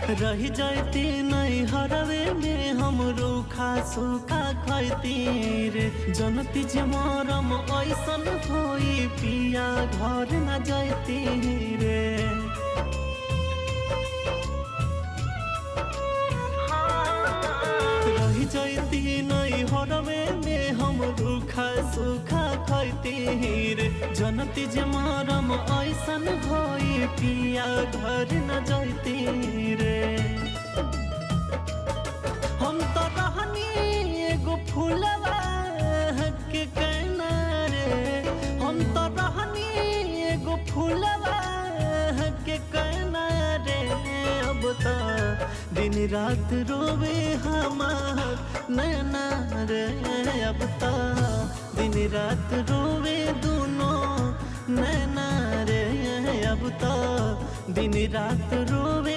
रही जाती नहीं हरवे में हम रूखा सूखा खैती रे। जनती जे मरम ऐसन होई पिया घर न जाती रे। रही जाती नहीं हरवे में हम रूखा सूखा खैती रे। जनती जे मरम ऐसन होई पिया घर न जाती रे। हम तो रहनी एगो फूलवा के कहना रे। हम तो रहनी एगो फूलवा के कहना रे। अब तो दिन रात रोवे हमार नैना रे। अब तो दिन रात रोवे दोनों नैना रे। अब तो दिन रात रोवे।